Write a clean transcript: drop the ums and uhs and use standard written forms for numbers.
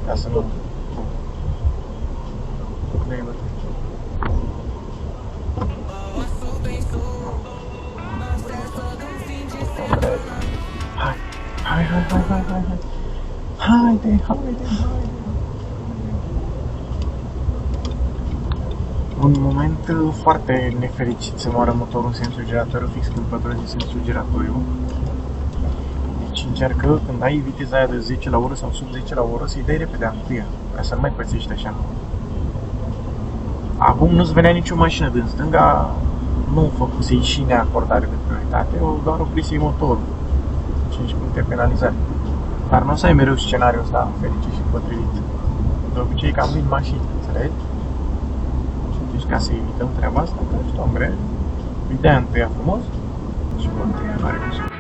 Ca să nu... Hai, hai, hai, hai, hai, hai, hai. Haide. Un moment foarte nefericit să moară motorul în sensul giratoriu, fix când pătrunzi sensul giratoriu. Deci încearcă, când ai viteza aia de 10 la oră sau sub 10 la oră, să-i dai repede întâia, ca să nu mai pățești așa. Acum nu-ți venea nicio mașină din stânga, nu făcuse și neacordare de prioritate, doar oprise motorul. 5 puncte penalizare. Dar nu o să ai mereu scenariul ăsta fericit și potrivit. De obicei cam vin mașini, înțelegi? Deci ca să evităm treaba asta, treci tu în greu, îi dai întâia frumos și întâia, n-are cum să